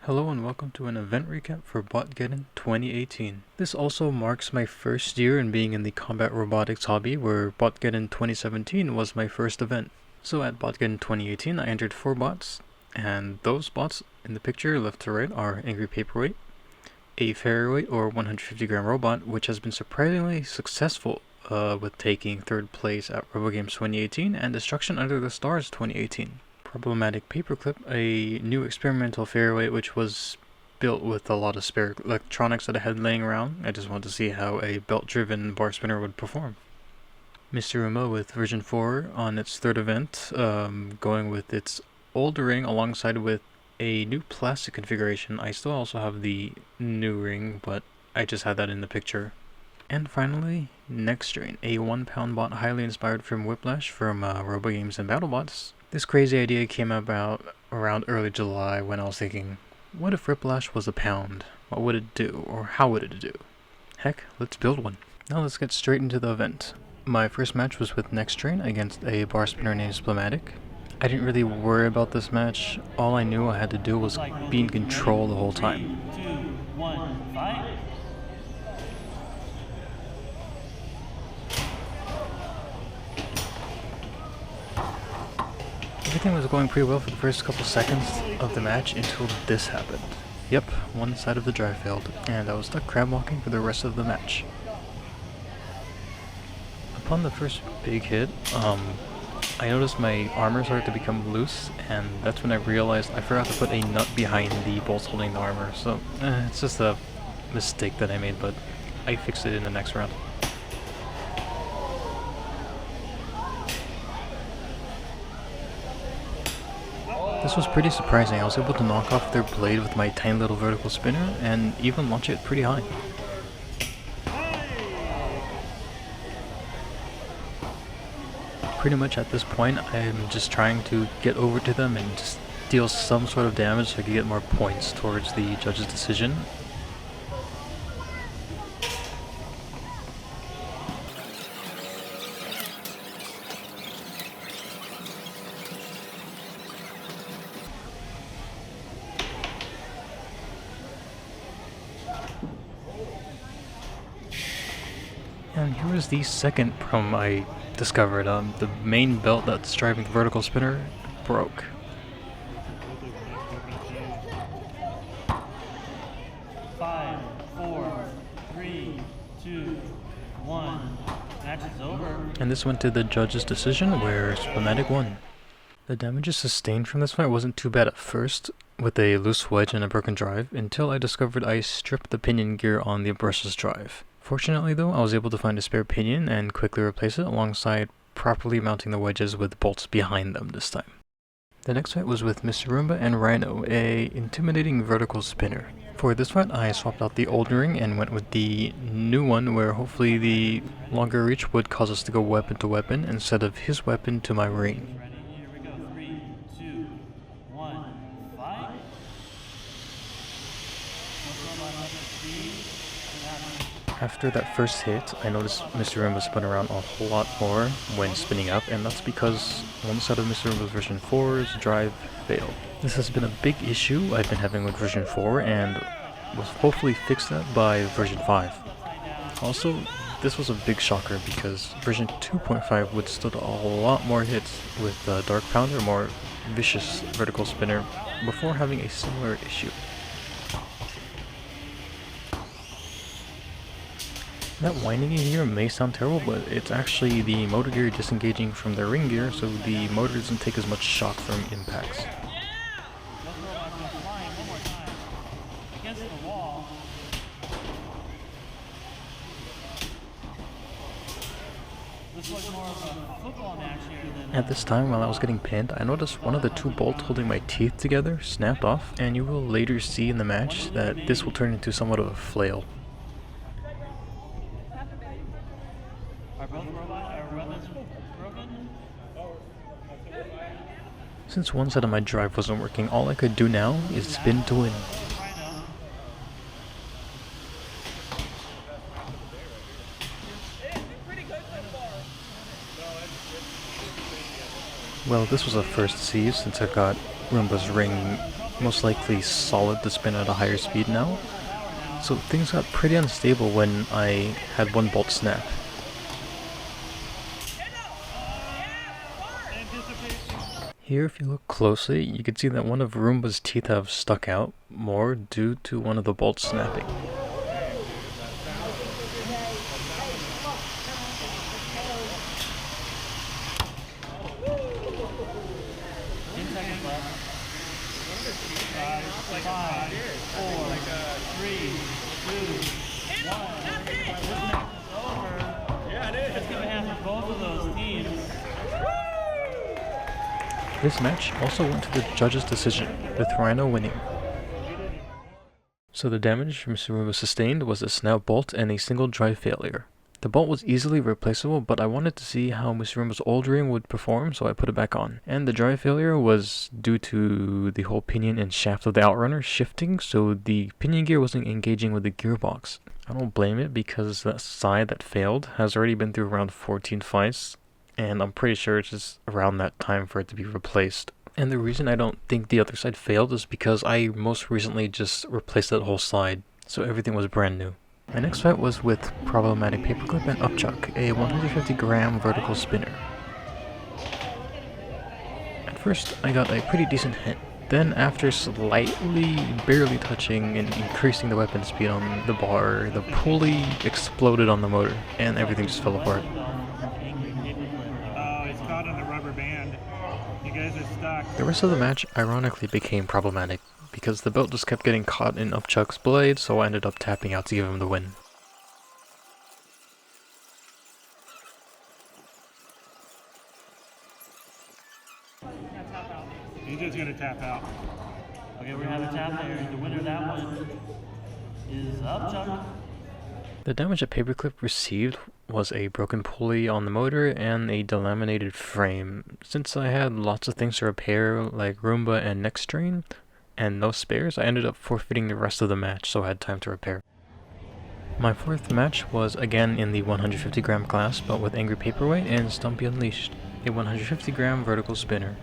Hello and welcome to an event recap for Botgeddon 2018. This also marks my first year in being in the combat robotics hobby, where Botgeddon 2017 was my first event. So at Botgeddon 2018 I entered 4 bots, and those bots in the picture left to right are Angry Paperweight, a Ferroweight or 150-gram robot, which has been surprisingly successful with taking 3rd place at RoboGames 2018 and Destruction Under the Stars 2018. Problematic Paperclip, a new experimental Ferroweight which was built with a lot of spare electronics that I had laying around. I just wanted to see how a belt-driven bar spinner would perform. Mr. Roomba with version 4 on its 3rd event, going with its old ring alongside with a new plastic configuration. I still also have the new ring, but I just had that in the picture. And finally, Nextdrain, a 1-pound bot highly inspired from Whiplash from RoboGames and BattleBots. This crazy idea came about around early July when I was thinking, what if Whiplash was a pound? What would it do, or how would it do? Heck, let's build one. Now let's get straight into the event. My first match was with Nextdrain against a bar spinner named Splamatic. I didn't really worry about this match. All I knew I had to do was be in control the whole time. 3, 2, 1, fight! Everything was going pretty well for the first couple seconds of the match until this happened. Yep, one side of the drive failed, and I was stuck crab walking for the rest of the match. Upon the first big hit, I noticed my armor started to become loose, and that's when I realized I forgot to put a nut behind the bolts holding the armor, so it's just a mistake that I made, but I fixed it in the next round. This was pretty surprising. I was able to knock off their blade with my tiny little vertical spinner and even launch it pretty high. Pretty much at this point, I'm just trying to get over to them and just deal some sort of damage so I can get more points towards the judge's decision. And here was the second problem I discovered. The main belt that's driving the vertical spinner broke. Five, four, three, two, one. Match is over. And this went to the judge's decision, where Splamatic won. The damages sustained from this fight wasn't too bad at first, with a loose wedge and a broken drive, until I discovered I stripped the pinion gear on the brushless drive. Fortunately though, I was able to find a spare pinion and quickly replace it alongside properly mounting the wedges with bolts behind them this time. The next fight was with Mr. Roomba and Rhino, a intimidating vertical spinner. For this fight, I swapped out the old ring and went with the new one, where hopefully the longer reach would cause us to go weapon to weapon instead of his weapon to my ring. Ready? Here we go. 3, 2, 1, fight! After that first hit, I noticed Mr. Roomba spun around a whole lot more when spinning up, and that's because one side of Mr. Roomba's version 4's drive failed. This has been a big issue I've been having with version 4 and was hopefully fixed up by version 5. Also, this was a big shocker because version 2.5 withstood a lot more hits with Dark Pounder, more vicious vertical spinner, before having a similar issue. That winding gear here may sound terrible, but it's actually the motor gear disengaging from the ring gear, so the motor doesn't take as much shock from impacts. Against the wall. This was more of a football match here than At this time, while I was getting pinned, I noticed one of the 2 bolts holding my teeth together snapped off, and you will later see in the match that this will turn into somewhat of a flail. Are both robots broken? Since one side of my drive wasn't working, all I could do now is spin to win. Rhino. Well, this was a first see since I've got Roomba's ring most likely solid to spin at a higher speed now. So things got pretty unstable when I had one bolt snap. Here, if you look closely, you can see that one of Roomba's teeth have stuck out more due to one of the bolts snapping. This match also went to the judge's decision, with Rhino winning. So the damage Mr. Roomba sustained was a snout bolt and a single drive failure. The bolt was easily replaceable, but I wanted to see how Mr. Roomba's old ring would perform, so I put it back on. And the drive failure was due to the whole pinion and shaft of the Outrunner shifting, so the pinion gear wasn't engaging with the gearbox. I don't blame it because that side that failed has already been through around 14 fights, and I'm pretty sure it's just around that time for it to be replaced. And the reason I don't think the other side failed is because I most recently just replaced that whole side, so everything was brand new. My next fight was with Problematic Paperclip and Upchuck, a 150-gram vertical spinner. At first, I got a pretty decent hit. Then, after slightly, barely touching and increasing the weapon speed on the bar, the pulley exploded on the motor, and everything just fell apart. It's caught on the rubber band. You guys are stuck. The rest of the match ironically became problematic, because the belt just kept getting caught in Upchuck's blade, so I ended up tapping out to give him the win. He's just gonna tap out. Okay, we're gonna have a tap there. The winner of that one is Upchuck. The damage that Paperclip received was a broken pulley on the motor and a delaminated frame. Since I had lots of things to repair like Roomba and neck strain, and no spares, I ended up forfeiting the rest of the match, so I had time to repair. My fourth match was again in the 150-gram class, but with Angry Paperweight and Stumpy Unleashed, a 150-gram vertical spinner.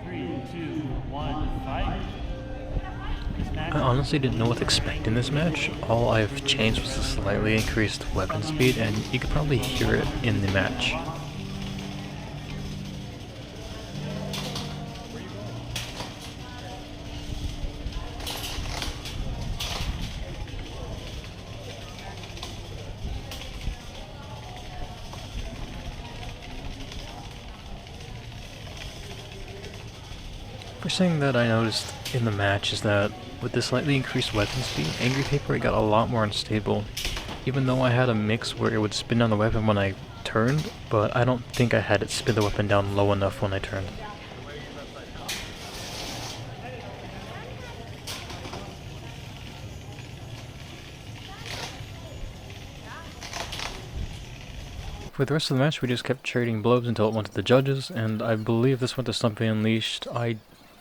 3, 2, 1, fight. I honestly didn't know what to expect in this match. All I've changed was a slightly increased weapon speed, and you could probably hear it in the match. First thing that I noticed in the match is that with the slightly increased weapon speed, Angry Paperweight got a lot more unstable. Even though I had a mix where it would spin down the weapon when I turned, but I don't think I had it spin the weapon down low enough when I turned. For the rest of the match, we just kept trading blows until it went to the judges, and I believe this went to Stumpy Unleashed. I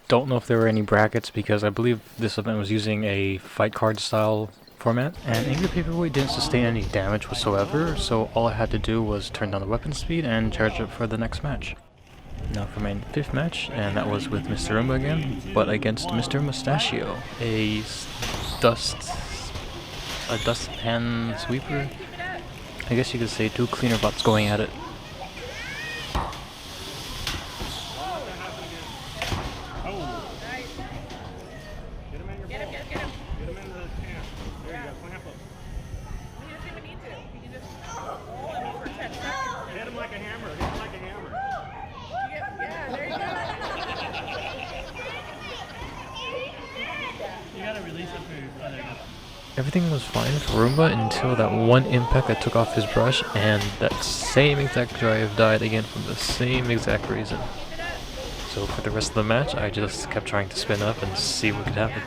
don't know if there were any brackets because I believe this event was using a fight card style format, and Angry Paperweight didn't sustain any damage whatsoever, so all I had to do was turn down the weapon speed and charge up for the next match. Now for my fifth match, and that was with Mr. Roomba again, but against Mr. Mustachio, a dustpan sweeper. I guess you could say two cleaner bots going at it. Everything was fine for Roomba until that one impact that took off his brush, and that same exact drive died again for the same exact reason. So for the rest of the match, I just kept trying to spin up and see what could happen.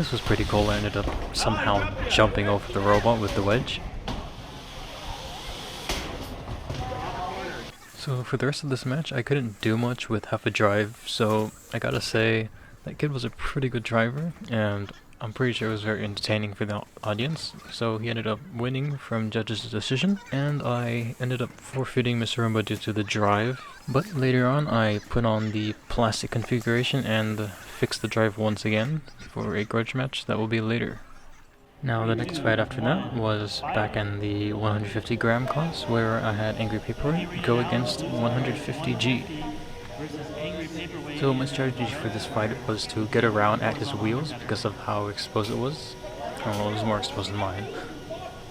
This was pretty cool. I ended up somehow jumping over the robot with the wedge. So for the rest of this match, I couldn't do much with half a drive, so I gotta say, that kid was a pretty good driver, and I'm pretty sure it was very entertaining for the audience. So he ended up winning from judges' decision, and I ended up forfeiting Mr. Roomba due to the drive. But later on, I put on the plastic configuration and fixed the drive once again for a grudge match that will be later. Now the next fight after that was back in the 150 gram class, where I had Angry Paperweight go against 150G. So my strategy for this fight was to get around at his wheels because of how exposed it was. Well, it was more exposed than mine.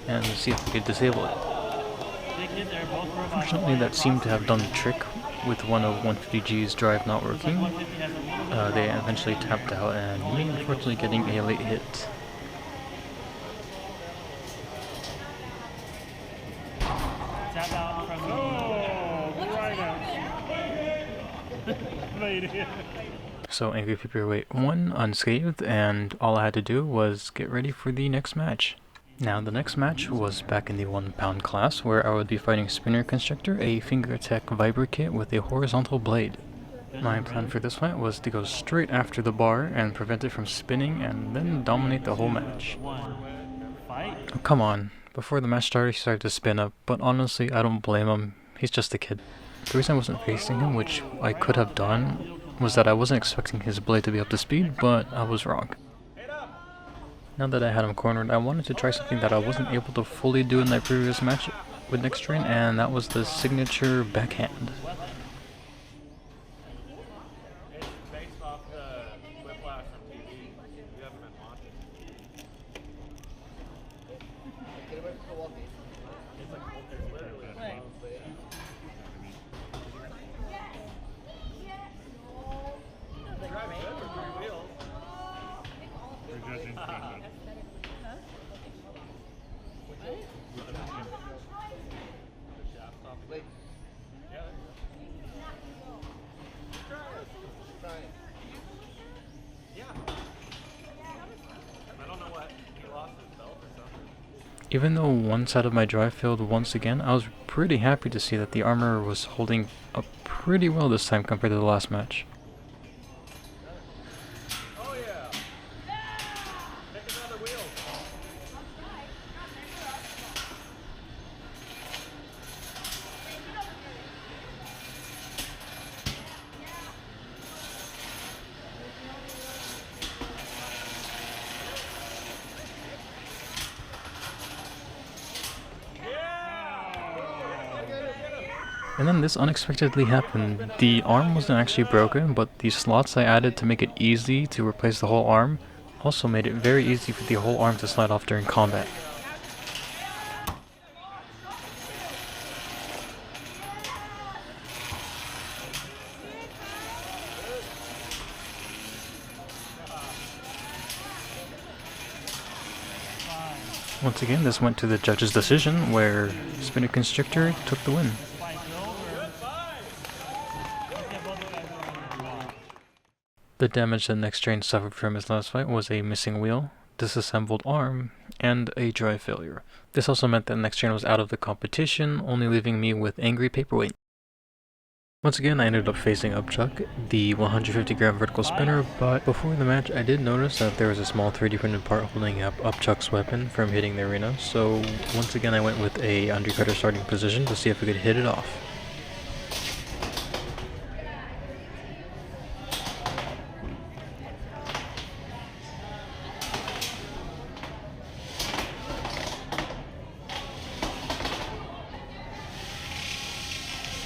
And see if we could disable it. Fortunately, that seemed to have done the trick with one of 150G's drive not working. They eventually tapped out and me unfortunately getting a late hit. Tap out from right So Angry Paperweight won unscathed, and all I had to do was get ready for the next match. Now the next match was back in the 1 pound class, where I would be fighting Spinner Constructor, a finger attack Viper kit with a horizontal blade. My plan for this fight was to go straight after the bar and prevent it from spinning and then dominate the whole match. Oh, come on. Before the match started, he started to spin up, but honestly, I don't blame him. He's just a kid. The reason I wasn't facing him, which I could have done, was that I wasn't expecting his blade to be up to speed, but I was wrong. Now that I had him cornered, I wanted to try something that I wasn't able to fully do in my previous match with Next Train, and that was the signature backhand. Even though one side of my drive failed once again, I was pretty happy to see that the armor was holding up pretty well this time compared to the last match. Oh yeah! Pick another wheel! And then this unexpectedly happened. The arm wasn't actually broken, but the slots I added to make it easy to replace the whole arm also made it very easy for the whole arm to slide off during combat. Once again, this went to the judge's decision, where Spinner Constrictor took the win. The damage that Next Train suffered from his last fight was a missing wheel, disassembled arm, and a drive failure. This also meant that Next Train was out of the competition, only leaving me with Angry Paperweight. Once again, I ended up facing Upchuck, the 150 gram vertical spinner, but before the match I did notice that there was a small 3D printed part holding up Upchuck's weapon from hitting the arena, so once again I went with a undercutter starting position to see if we could hit it off.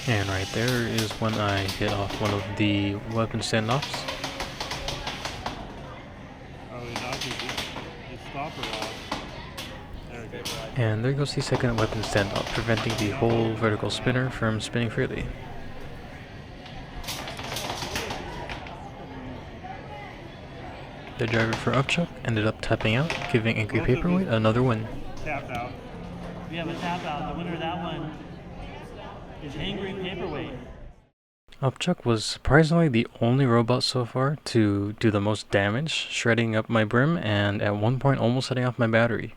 And right there is when I hit off one of the weapon standoffs. Oh, he knocked his stopper off. There we go. And there goes the second weapon standoff, preventing the whole vertical spinner from spinning freely. The driver for Upchuck ended up tapping out, giving Angry Paperweight another win. Tap out. We have a tap out. The winner of that one is Angry Paperweight. Upchuck was surprisingly the only robot so far to do the most damage, shredding up my brim and at one point almost setting off my battery.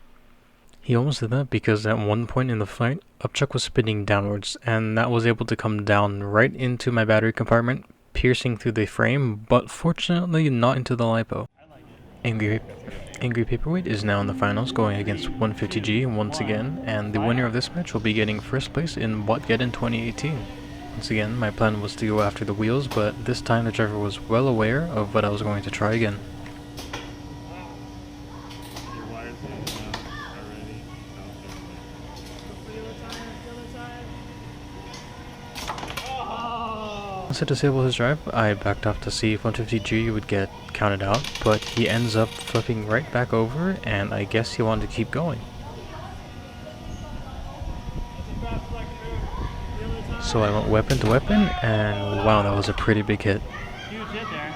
He almost did that because at one point in the fight, Upchuck was spinning downwards, and that was able to come down right into my battery compartment, piercing through the frame, but fortunately not into the LiPo. Angry Paperweight is now in the finals, going against 150G once again, and the winner of this match will be getting first place in Botgeddon 2018. Once again, my plan was to go after the wheels, but this time the driver was well aware of what I was going to try again. Once I disabled his drive, I backed off to see if 150G would get counted out, but he ends up flipping right back over, and I guess he wanted to keep going. So I went weapon to weapon, and wow, that was a pretty big hit. Huge hit there.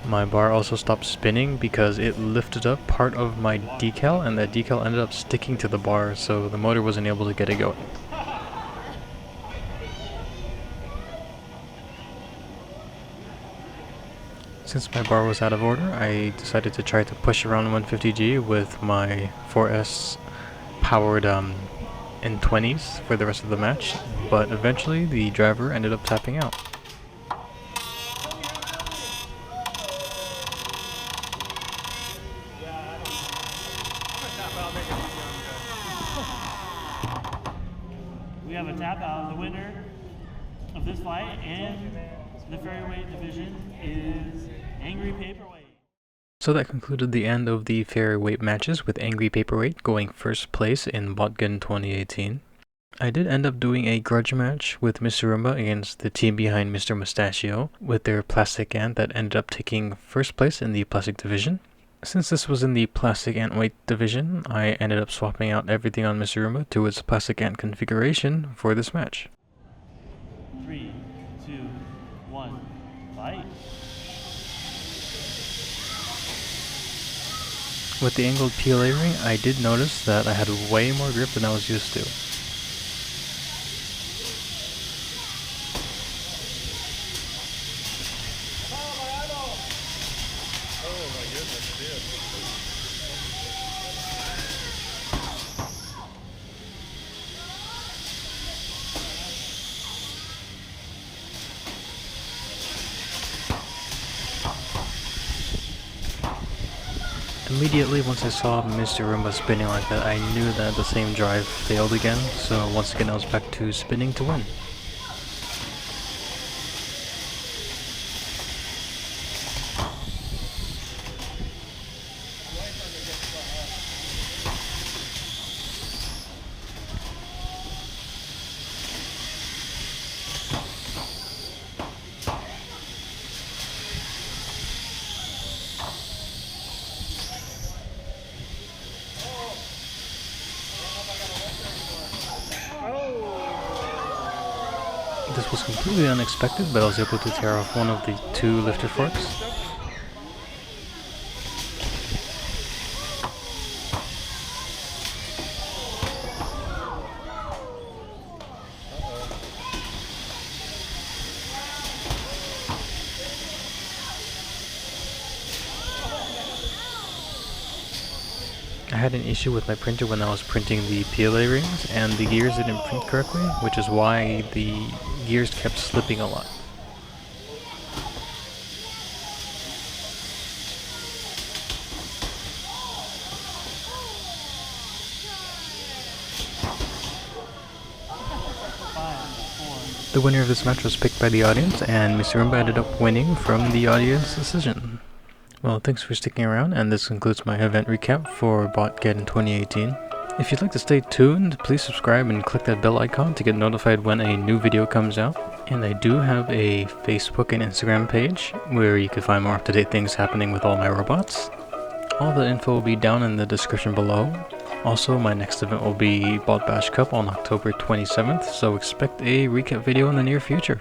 My bar also stopped spinning because it lifted up part of my decal, and that decal ended up sticking to the bar, so the motor wasn't able to get it going. Since my bar was out of order, I decided to try to push around 150G with my 4S powered N20s for the rest of the match, but eventually the driver ended up tapping out. We have a tap out. The winner of this fight and the Ferryweight division is Angry Paperweight. So that concluded the end of the Ferryweight matches, with Angry Paperweight going first place in Botgeddon 2018. I did end up doing a grudge match with Mr. Roomba against the team behind Mr. Mustachio with their plastic ant that ended up taking first place in the plastic division. Since this was in the plastic ant weight division, I ended up swapping out everything on Mr. Roomba to its plastic ant configuration for this match. 3, 2, 1, fight. With the angled PLA ring, I did notice that I had way more grip than I was used to. Immediately once I saw Mr. Roomba spinning like that, I knew that the same drive failed again, so once again I was back to spinning to win. This was completely unexpected, but I was able to tear off one of the two lifter forks. I had an issue with my printer when I was printing the PLA rings, and the gears didn't print correctly, which is why the gears kept slipping a lot. The winner of this match was picked by the audience, and Mr. Roomba ended up winning from the audience decision. Well, thanks for sticking around, and this concludes my event recap for Botgeddon 2018. If you'd like to stay tuned, please subscribe and click that bell icon to get notified when a new video comes out. And I do have a Facebook and Instagram page where you can find more up-to-date things happening with all my robots. All the info will be down in the description below. Also, my next event will be Bot Bash Cup on October 27th, so expect a recap video in the near future.